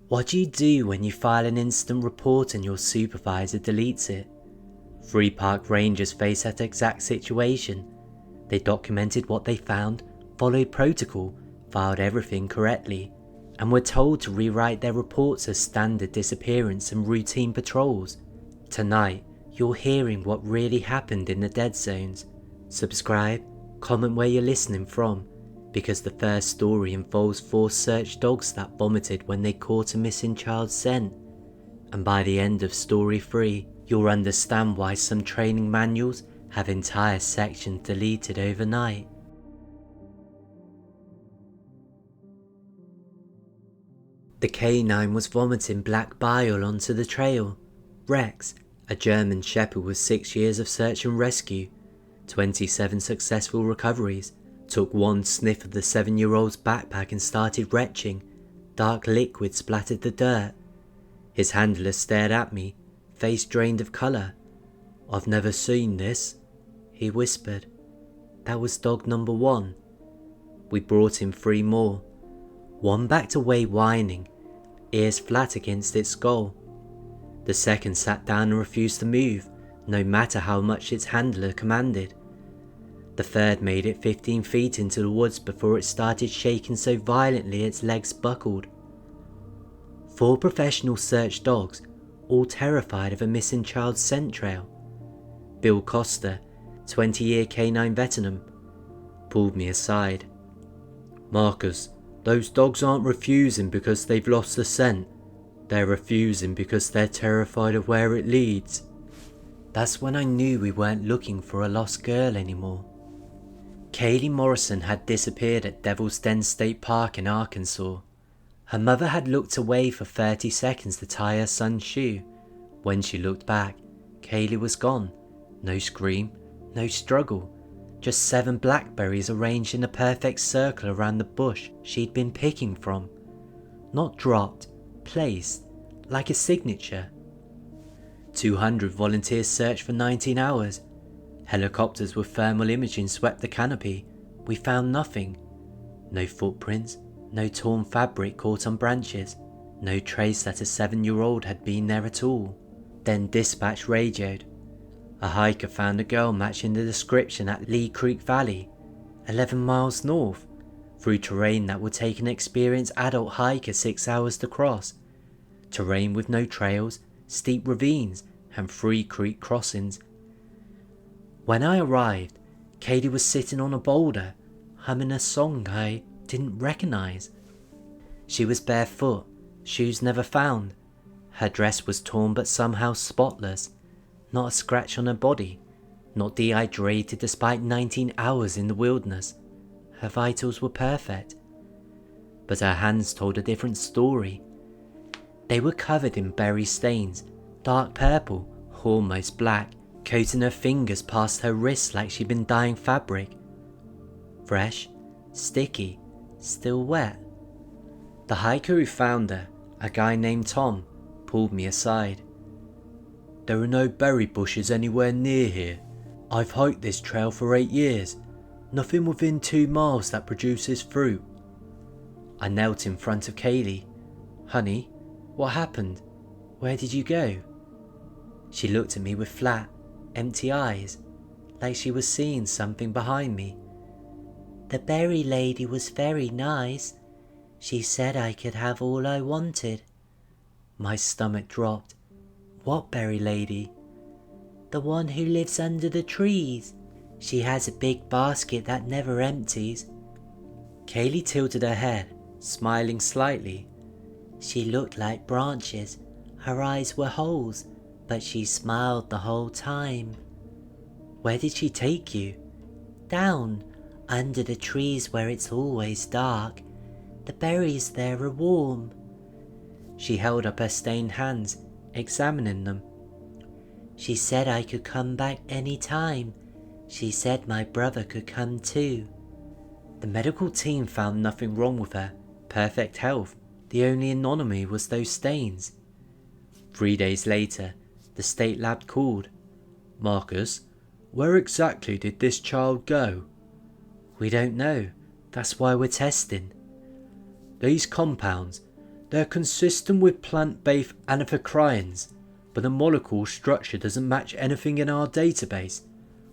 What do you do when you file an incident report and your supervisor deletes it? 3 park rangers faced that exact situation. They documented what they found, followed protocol, filed everything correctly, and were told to rewrite their reports as standard disappearance and routine patrols. Tonight, you're hearing what really happened in the dead zones. Subscribe, comment where you're listening from, because the first story involves 4 search dogs that vomited when they caught a missing child's scent. And by the end of story 3, you'll understand why some training manuals have entire sections deleted overnight. The K9 was vomiting black bile onto the trail. Rex, a German shepherd with 6 years of search and rescue, 27 successful recoveries, took one sniff of the 7-year-old's backpack and started retching. Dark liquid splattered the dirt. His handler stared at me, face drained of colour. "I've never seen this," he whispered. That was dog number 1. We brought in 3 more. One backed away whining, ears flat against its skull. The second sat down and refused to move, no matter how much its handler commanded. The third made it 15 feet into the woods before it started shaking so violently its legs buckled. 4 professional search dogs, all terrified of a missing child's scent trail. Bill Costa, 20-year canine veteran, pulled me aside. "Marcus, those dogs aren't refusing because they've lost the scent. They're refusing because they're terrified of where it leads." That's when I knew we weren't looking for a lost girl anymore. Kaylee Morrison had disappeared at Devil's Den State Park in Arkansas. Her mother had looked away for 30 seconds to tie her son's shoe. When she looked back, Kaylee was gone. No scream, no struggle, just 7 blackberries arranged in a perfect circle around the bush she'd been picking from. Not dropped, placed, like a signature. 200 volunteers searched for 19 hours. Helicopters with thermal imaging swept the canopy. We found nothing. No footprints, no torn fabric caught on branches, no trace that a 7-year-old had been there at all. Then dispatch radioed. A hiker found a girl matching the description at Lee Creek Valley, 11 miles north, through terrain that would take an experienced adult hiker 6 hours to cross. Terrain with no trails, steep ravines, and 3 creek crossings. When I arrived, Katie was sitting on a boulder, humming a song I didn't recognise. She was barefoot, shoes never found. Her dress was torn but somehow spotless. Not a scratch on her body, not dehydrated despite 19 hours in the wilderness. Her vitals were perfect. But her hands told a different story. They were covered in berry stains, dark purple, almost black, coating her fingers past her wrists like she'd been dyeing fabric. Fresh, sticky, still wet. The hiker who found her, a guy named Tom, pulled me aside. "There are no berry bushes anywhere near here. I've hiked this trail for 8 years. Nothing within 2 miles that produces fruit." I knelt in front of Kaylee. "Honey, what happened? Where did you go?" She looked at me with flat, empty eyes, like she was seeing something behind me. "The berry lady was very nice. She said I could have all I wanted." My stomach dropped. "What berry lady?" "The one who lives under the trees. She has a big basket that never empties." Kaylee tilted her head, smiling slightly. "She looked like branches. Her eyes were holes, but she smiled the whole time." "Where did she take you?" "Down, under the trees where it's always dark. The berries there are warm." She held up her stained hands, examining them. "She said I could come back any time. She said my brother could come too." The medical team found nothing wrong with her, perfect health. The only anomaly was those stains. 3 days later, the state lab called. "Marcus, where exactly did this child go?" "We don't know. That's why we're testing." "These compounds, They're consistent with plant-based anthocyanins, but the molecule structure doesn't match anything in our database.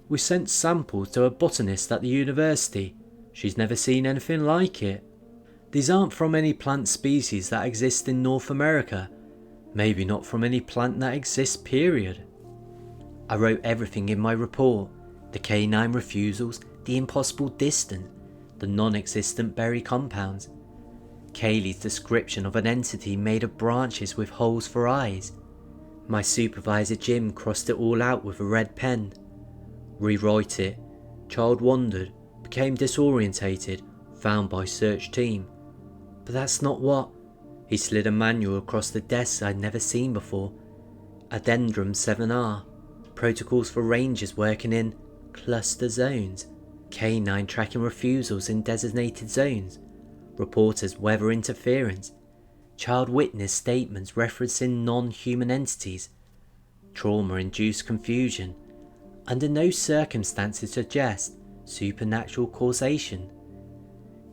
We sent samples to a botanist at the university. She's never seen anything like it. These aren't from any plant species that exist in North America. Maybe not from any plant that exists, period. I wrote everything in my report. The canine refusals, the impossible distance, the non-existent berry compounds. Kaylee's description of an entity made of branches with holes for eyes. My supervisor Jim crossed it all out with a red pen. Rewrite it. Child wandered, became disorientated, found by search team. But that's not what... He slid a manual across the desk I'd never seen before. Addendum 7R. Protocols for rangers working in cluster zones. Canine tracking refusals in designated zones. Reporters' weather interference. Child witness statements referencing non-human entities. Trauma-induced confusion. Under no circumstances suggest supernatural causation.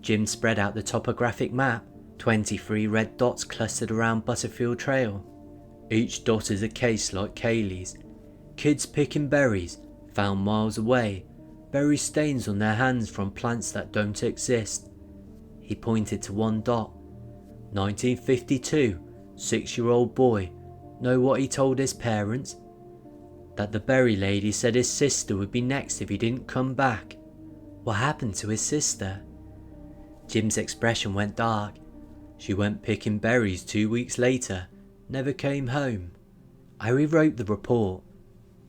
Jim spread out the topographic map. 23 red dots clustered around Butterfield Trail. Each dot is a case like Kaylee's. Kids picking berries, found miles away. Berry stains on their hands from plants that don't exist. He pointed to one dot. 1952, 6-year-old boy. Know what he told his parents? That the berry lady said his sister would be next if he didn't come back. What happened to his sister? Jim's expression went dark. She went picking berries 2 weeks later, never came home. I rewrote the report.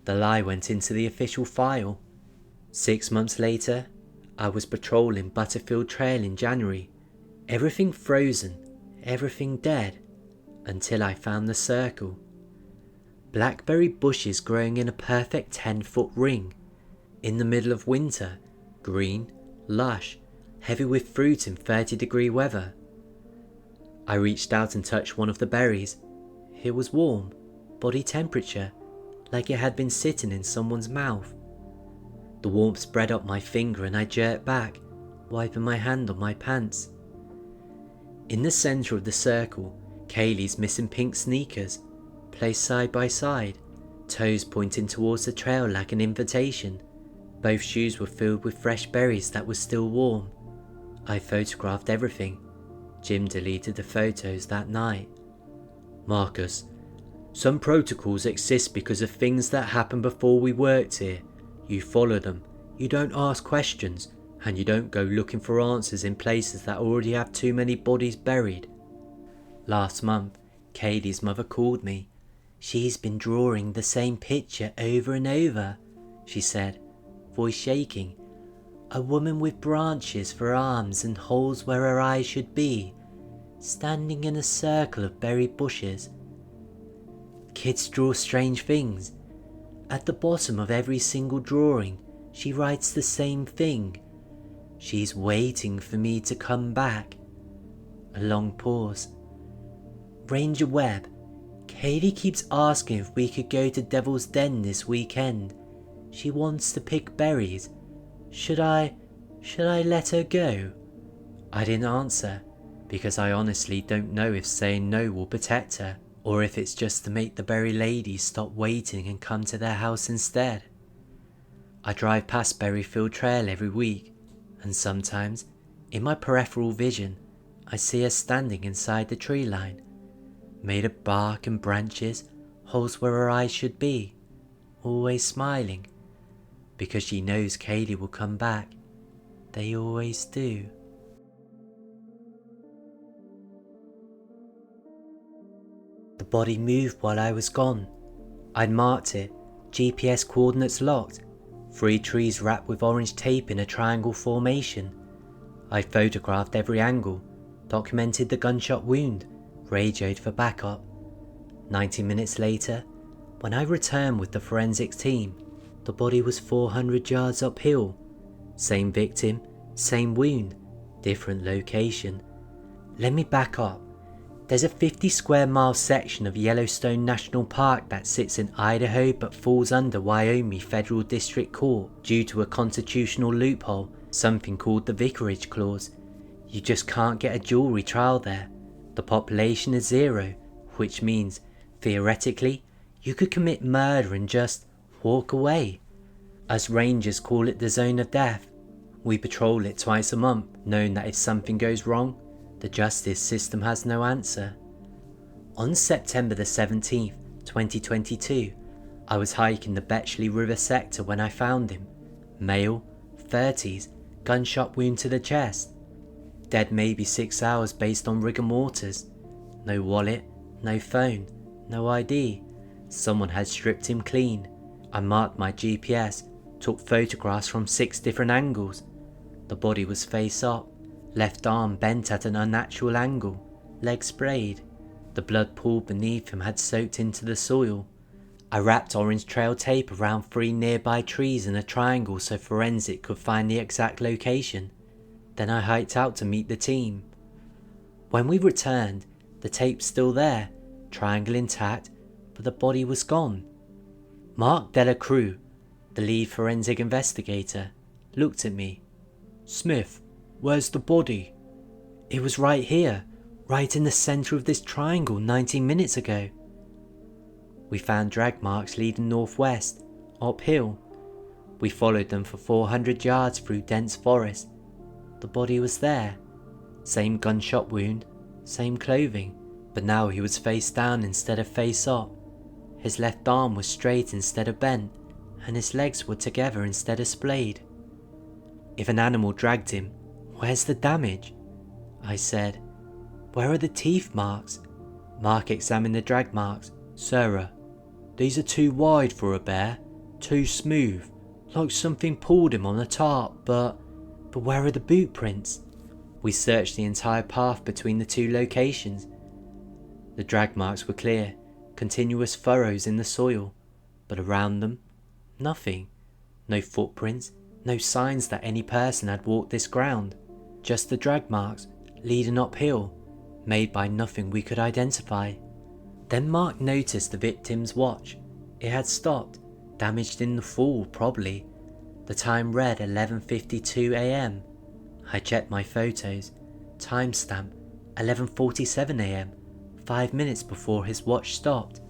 The lie went into the official file. 6 months later, I was patrolling Butterfield Trail in January. Everything frozen, everything dead, until I found the circle. Blackberry bushes growing in a perfect 10-foot ring. In the middle of winter, green, lush, heavy with fruit in 30-degree weather. I reached out and touched one of the berries. It was warm, body temperature, like it had been sitting in someone's mouth. The warmth spread up my finger and I jerked back, wiping my hand on my pants. In the centre of the circle, Kaylee's missing pink sneakers, placed side by side, toes pointing towards the trail like an invitation. Both shoes were filled with fresh berries that were still warm. I photographed everything. Jim deleted the photos that night. Marcus, some protocols exist because of things that happened before we worked here. You follow them, you don't ask questions, and you don't go looking for answers in places that already have too many bodies buried. Last month, Kaylee's mother called me. She's been drawing the same picture over and over, she said, voice shaking. A woman with branches for arms and holes where her eyes should be, standing in a circle of berry bushes. Kids draw strange things. At the bottom of every single drawing, she writes the same thing. She's waiting for me to come back. A long pause. Ranger Webb, Kaylee keeps asking if we could go to Devil's Den this weekend. She wants to pick berries. Should I let her go? I didn't answer, because I honestly don't know if saying no will protect her, or if it's just to make the berry ladies stop waiting and come to their house instead. I drive past Berryfield Trail every week, and sometimes, in my peripheral vision, I see her standing inside the tree line, made of bark and branches, holes where her eyes should be, always smiling, because she knows Kaylee will come back. They always do. The body moved while I was gone. I'd marked it, GPS coordinates locked, 3 trees wrapped with orange tape in a triangle formation. I photographed every angle, documented the gunshot wound, radioed for backup. 90 minutes later, when I returned with the forensics team, the body was 400 yards uphill. Same victim, same wound, different location. Let me back up. There's a 50 square mile section of Yellowstone National Park that sits in Idaho but falls under Wyoming Federal District Court due to a constitutional loophole, something called the Vicarage Clause. You just can't get a jewelry trial there. The population is 0, which means, theoretically, you could commit murder and just walk away. Us rangers call it the zone of death. We patrol it twice a month, knowing that if something goes wrong, the justice system has no answer. On September the 17th, 2022, I was hiking the Betchley River sector when I found him. Male, 30s, gunshot wound to the chest. Dead maybe 6 hours based on rigor mortis. No wallet, no phone, no ID. Someone had stripped him clean. I marked my GPS, took photographs from 6 different angles. The body was face up, left arm bent at an unnatural angle, leg sprayed. The blood pooled beneath him had soaked into the soil. I wrapped orange trail tape around 3 nearby trees in a triangle so forensic could find the exact location. Then I hiked out to meet the team. When we returned, the tape's still there, triangle intact, but the body was gone. Mark Delacruz, the lead forensic investigator, looked at me. "Smith, where's the body?" "It was right here, right in the centre of this triangle 19 minutes ago." We found drag marks leading northwest, uphill. We followed them for 400 yards through dense forest. The body was there. Same gunshot wound, same clothing, but now he was face down instead of face up. His left arm was straight instead of bent, and his legs were together instead of splayed. "If an animal dragged him, where's the damage?" I said. "Where are the teeth marks?" Mark examined the drag marks. "Sarah, these are too wide for a bear, too smooth, like something pulled him on the tarp, but where are the boot prints?" We searched the entire path between the 2 locations. The drag marks were clear, continuous furrows in the soil, but around them, nothing. No footprints, no signs that any person had walked this ground. Just the drag marks, leading uphill, made by nothing we could identify. Then Mark noticed the victim's watch. It had stopped, damaged in the fall probably. The time read 11:52 AM. I checked my photos. Timestamp 11:47 AM, 5 minutes before his watch stopped.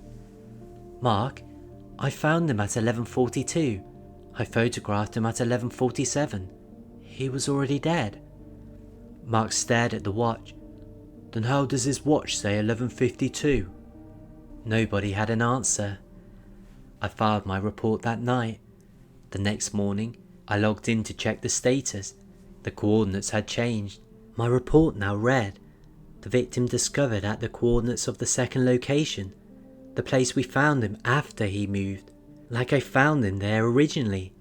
"Mark, I found him at 11:42. I photographed him at 11:47. He was already dead." Mark stared at the watch. "Then how does his watch say 11:52? Nobody had an answer. I filed my report that night. The next morning, I logged in to check the status. The coordinates had changed. My report now read, the victim discovered at the coordinates of the second location, the place we found him after he moved, like I found him there originally.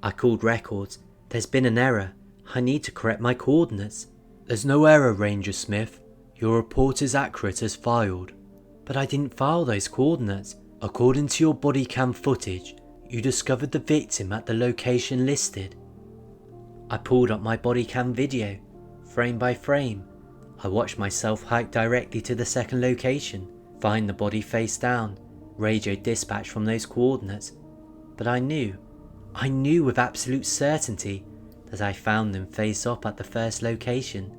I called records. There's been an error. I need to correct my coordinates. "There's no error, Ranger Smith. Your report is accurate as filed." "But I didn't file those coordinates." "According to your body cam footage, you discovered the victim at the location listed." I pulled up my body cam video, frame by frame. I watched myself hike directly to the second location, find the body face down, radio dispatch from those coordinates. But I knew with absolute certainty that I found them face up at the first location.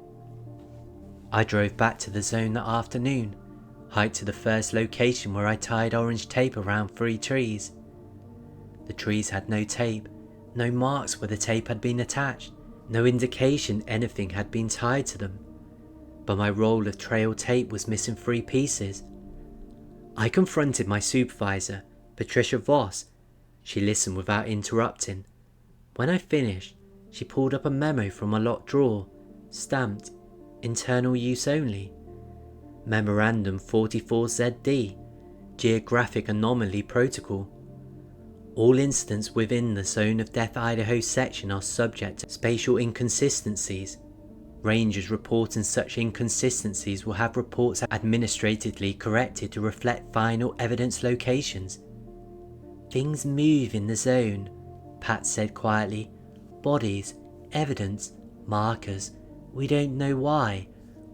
I drove back to the zone that afternoon, hiked to the first location where I tied orange tape around 3 trees. The trees had no tape, no marks where the tape had been attached, no indication anything had been tied to them. But my roll of trail tape was missing 3 pieces. I confronted my supervisor, Patricia Voss. She listened without interrupting. When I finished, she pulled up a memo from a locked drawer, stamped, internal use only. Memorandum 44ZD, Geographic Anomaly Protocol. All incidents within the Zone of Death Idaho section are subject to spatial inconsistencies. Rangers reporting such inconsistencies will have reports administratively corrected to reflect final evidence locations. "Things move in the zone," Pat said quietly. "Bodies, evidence, markers. We don't know why.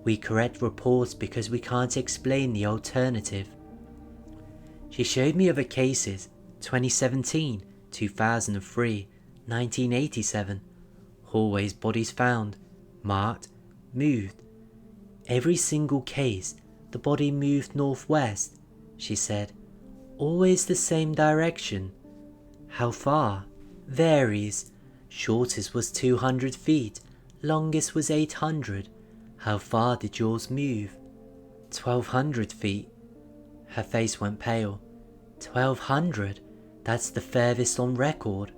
We correct reports because we can't explain the alternative." She showed me other cases, 2017, 2003, 1987. Always bodies found, marked, moved. Every single case, the body moved northwest, she said. Always the same direction. How far? Varies. Shortest was 200 feet, longest was 800. How far did yours move? 1,200 feet. Her face went pale. 1,200? That's the furthest on record.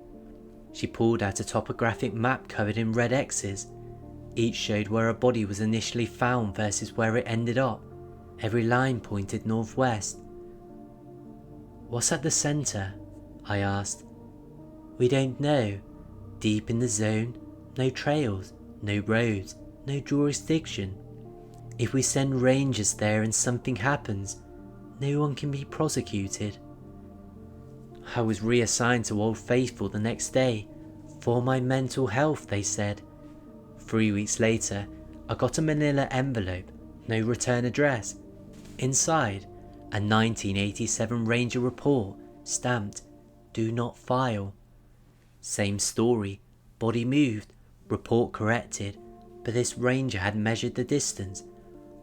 She pulled out a topographic map covered in red X's. Each showed where a body was initially found versus where it ended up. Every line pointed northwest. What's at the center? I asked. We don't know. Deep in the zone, no trails, no roads, no jurisdiction. If we send rangers there and something happens, no one can be prosecuted. I was reassigned to Old Faithful the next day. For my mental health, they said. 3 weeks later, I got a manila envelope, no return address. Inside, a 1987 Ranger report, stamped, do not file. Same story, body moved, report corrected, but this ranger had measured the distance,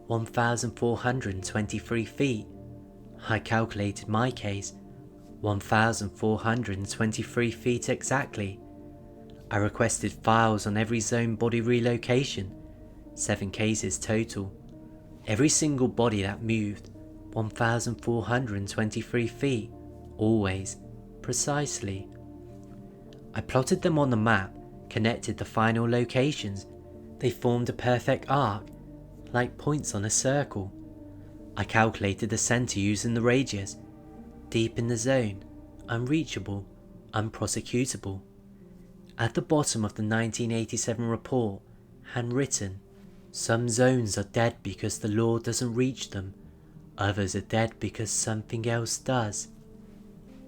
1,423 feet. I calculated my case, 1,423 feet exactly. I requested files on every zone body relocation, 7 cases total. Every single body that moved, 1,423 feet, always, precisely. I plotted them on the map, connected the final locations. They formed a perfect arc, like points on a circle. I calculated the center using the radius. Deep in the zone, unreachable, unprosecutable. At the bottom of the 1987 report, handwritten, some zones are dead because the law doesn't reach them. Others are dead because something else does.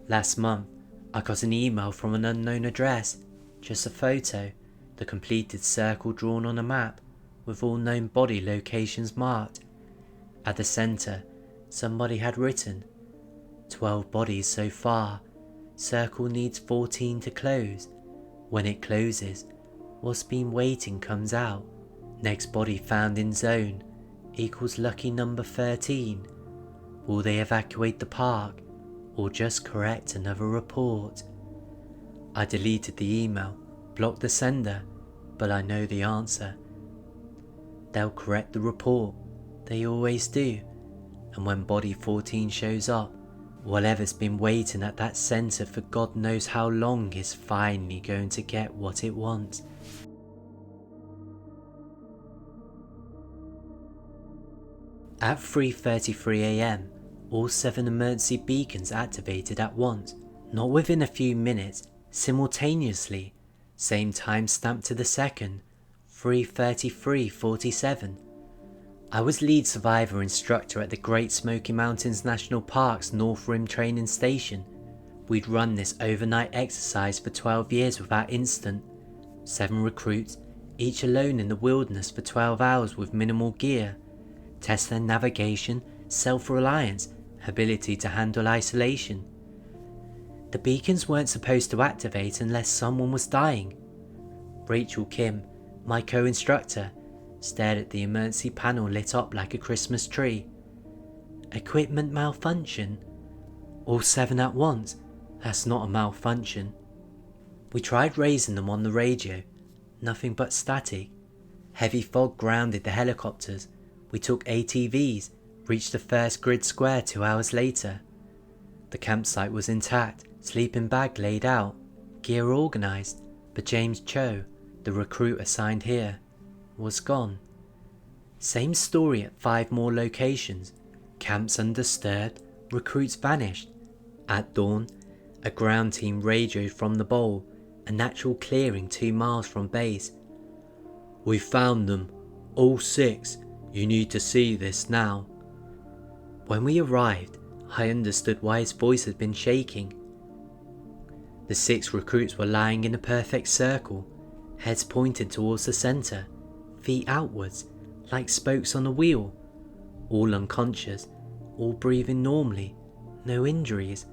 Last month, I got an email from an unknown address, just a photo, the completed circle drawn on a map, with all known body locations marked. At the center, somebody had written, 12 bodies so far, circle needs 14 to close. When it closes, what's been waiting comes out. Next body found in zone equals lucky number 13. Will they evacuate the park or just correct another report? I deleted the email, blocked the sender, but I know the answer. They'll correct the report, they always do, and when body 14 shows up, whatever's been waiting at that center for God knows how long is finally going to get what it wants. At 3:33 AM, all 7 emergency beacons activated at once, not within a few minutes, simultaneously, same time stamped to the second, 3:33:47. I was lead survivor instructor at the Great Smoky Mountains National Park's North Rim training station. We'd run this overnight exercise for 12 years without incident. 7 recruits, each alone in the wilderness for 12 hours with minimal gear. Test their navigation, self-reliance, ability to handle isolation. The beacons weren't supposed to activate unless someone was dying. Rachel Kim, my co-instructor, stared at the emergency panel lit up like a Christmas tree. Equipment malfunction? All 7 at once? That's not a malfunction. We tried raising them on the radio. Nothing but static. Heavy fog grounded the helicopters. We took ATVs, reached the first grid square 2 hours later. The campsite was intact, sleeping bag laid out, gear organised, but James Cho, the recruit assigned here, was gone. Same story at 5 more locations. Camps undisturbed, recruits vanished. At dawn, a ground team radioed from the bowl, a natural clearing 2 miles from base. We found them, all 6. You need to see this now. When we arrived, I understood why his voice had been shaking. The 6 recruits were lying in a perfect circle, heads pointed towards the center, feet outwards, like spokes on a wheel, all unconscious, all breathing normally, no injuries.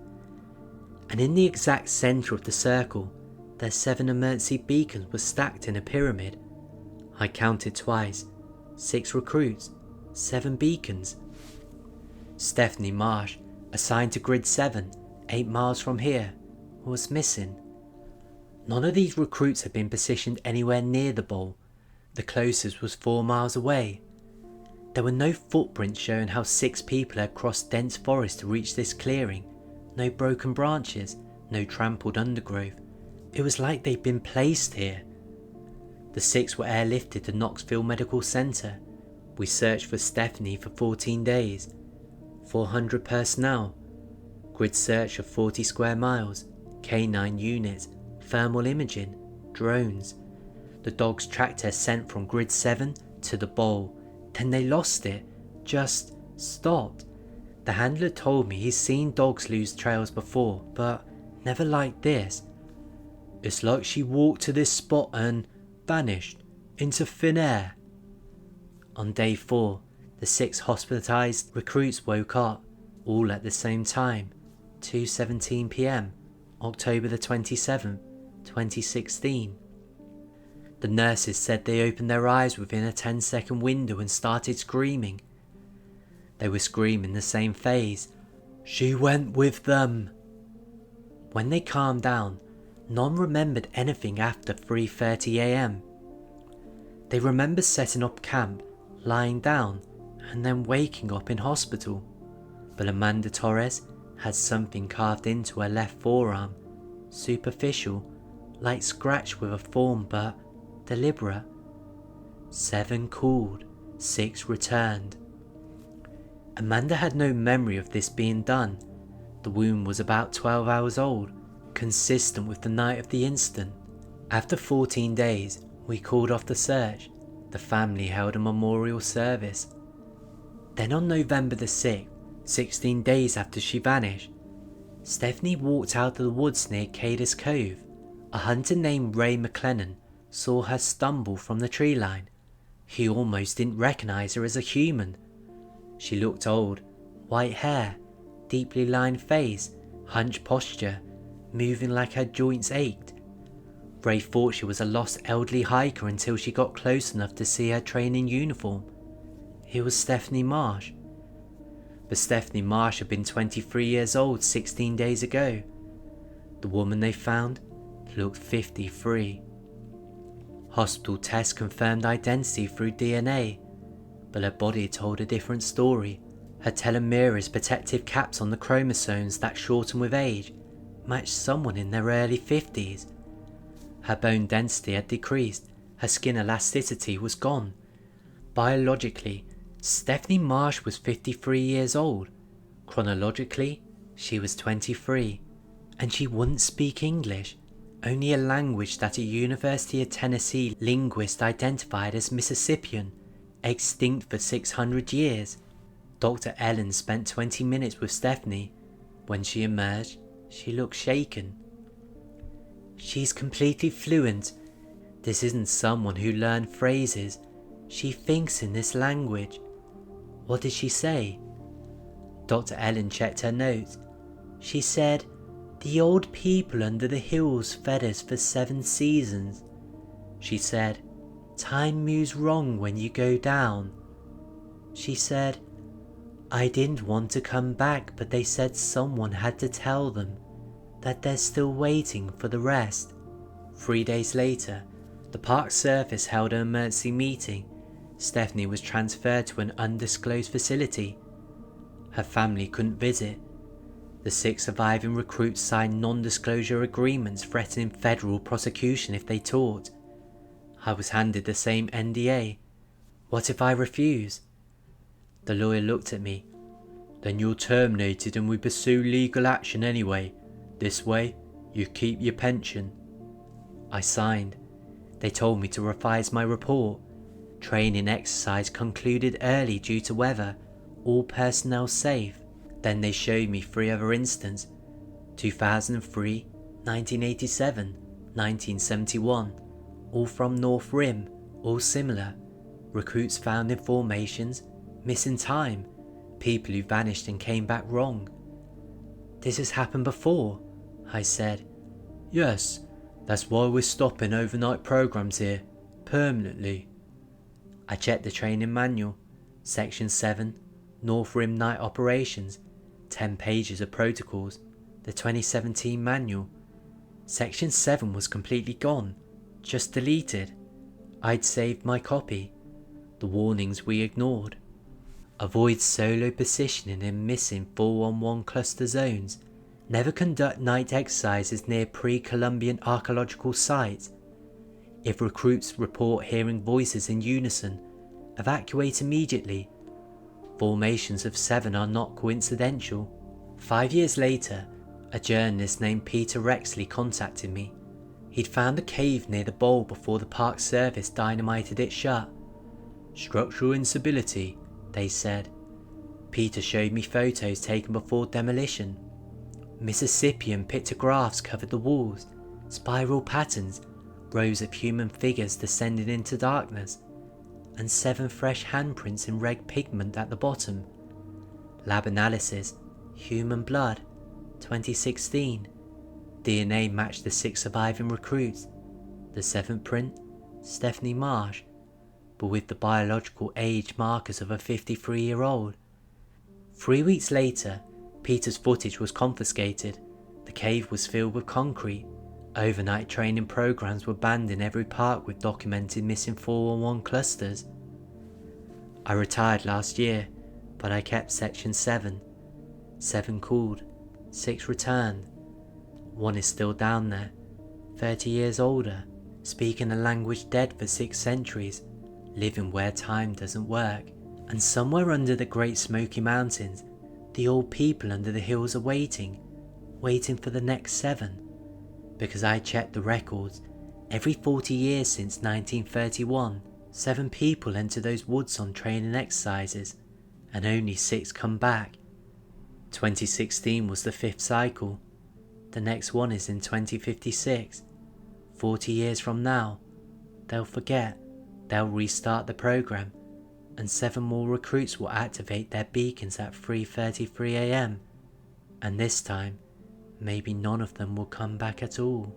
And in the exact center of the circle, their 7 emergency beacons were stacked in a pyramid. I counted twice, 6 recruits, 7 beacons. Stephanie Marsh, assigned to Grid 7, 8 miles from here, was missing. None of these recruits had been positioned anywhere near the bowl. The closest was 4 miles away. There were no footprints showing how 6 people had crossed dense forest to reach this clearing. No broken branches, no trampled undergrowth. It was like they'd been placed here. The 6 were airlifted to Knoxville Medical Center. We searched for Stephanie for 14 days. 400 personnel. Grid search of 40 square miles. K9 units. Thermal imaging. Drones. The dogs tracked her scent from Grid 7 to the bowl. Then they lost it. Just stopped. The handler told me he's seen dogs lose trails before, but never like this. It's like she walked to this spot and vanished into thin air. On day 4, the 6 hospitalized recruits woke up, all at the same time, 2:17 p.m, October the 27th, 2016. The nurses said they opened their eyes within a 10-second window and started screaming. They were screaming the same phrase, "She went with them." When they calmed down, none remembered anything after 3:30 a.m. They remember setting up camp, lying down, and then waking up in hospital. But Amanda Torres had something carved into her left forearm, superficial, like scratch with a thorn, but deliberate. 7 called, 6 returned. Amanda had no memory of this being done. The wound was about 12 hours old, consistent with the night of the incident. After 14 days, we called off the search. The family held a memorial service. Then on November the 6th, 16 days after she vanished, Stephanie walked out of the woods near Cada's Cove. A hunter named Ray McLennan saw her stumble from the tree line. He almost didn't recognize her as a human. She looked old, white hair, deeply lined face, hunched posture, moving like her joints ached. Ray thought she was a lost elderly hiker until she got close enough to see her training uniform. It was Stephanie Marsh. But Stephanie Marsh had been 23 years old 16 days ago. The woman they found looked 53. Hospital tests confirmed identity through DNA, but her body told a different story. Her telomeres, protective caps on the chromosomes that shorten with age, matched someone in their early 50s. Her bone density had decreased, her skin elasticity was gone. Biologically, Stephanie Marsh was 53 years old. Chronologically, she was 23, and she wouldn't speak English, only a language that a University of Tennessee linguist identified as Mississippian, extinct for 600 years. Dr. Ellen spent 20 minutes with Stephanie. When she emerged, she looked shaken. She's completely fluent. This isn't someone who learned phrases. She thinks in this language. What did she say? Dr. Ellen checked her notes. She said, "The old people under the hills fed us for 7 seasons." She said, "Time moves wrong when you go down." She said, "I didn't want to come back, but they said someone had to tell them that they're still waiting for the rest." 3 days later, the park service held an emergency meeting. Stephanie was transferred to an undisclosed facility. Her family couldn't visit. The 6 surviving recruits signed non-disclosure agreements threatening federal prosecution if they talked. I was handed the same NDA. What if I refuse? The lawyer looked at me. "Then you're terminated and we pursue legal action anyway. This way, you keep your pension." I signed. They told me to revise my report. Training exercise concluded early due to weather. All personnel safe. Then they showed me 3 other incidents. 2003, 1987, 1971. All from North Rim, all similar. Recruits found in formations, missing time, people who vanished and came back wrong. "This has happened before," I said. "Yes, that's why we're stopping overnight programs here, permanently." I checked the training manual. Section 7, North Rim Night Operations, 10 pages of protocols, the 2017 manual. Section 7 was completely gone, just deleted. I'd saved my copy. The warnings we ignored. Avoid solo positioning in missing 411 cluster zones. Never conduct night exercises near pre-Columbian archaeological sites. If recruits report hearing voices in unison, evacuate immediately. Formations of 7 are not coincidental. 5 years later, a journalist named Peter Rexley contacted me. He'd found a cave near the bowl before the Park Service dynamited it shut. Structural instability, they said. Peter showed me photos taken before demolition. Mississippian pictographs covered the walls, spiral patterns, rows of human figures descending into darkness, and 7 fresh handprints in red pigment at the bottom. Lab analysis, human blood, 2016. DNA matched the 6 surviving recruits. The 7th print, Stephanie Marsh, but with the biological age markers of a 53-year-old. 3 weeks later, Peter's footage was confiscated. The cave was filled with concrete. Overnight training programs were banned in every park with documented missing 411 clusters. I retired last year, but I kept Section 7. 7 called, 6 returned. 1 is still down there, 30 years older, speaking a language dead for 6 centuries, living where time doesn't work. And somewhere under the Great Smoky Mountains, the old people under the hills are waiting for the next 7. Because I checked the records, every 40 years since 1931, 7 people enter those woods on training exercises, and only 6 come back. 2016 was the 5th cycle. The next one is in 2056. 40 years from now, they'll forget, they'll restart the program, and 7 more recruits will activate their beacons at 3:33 AM, and this time, maybe none of them will come back at all.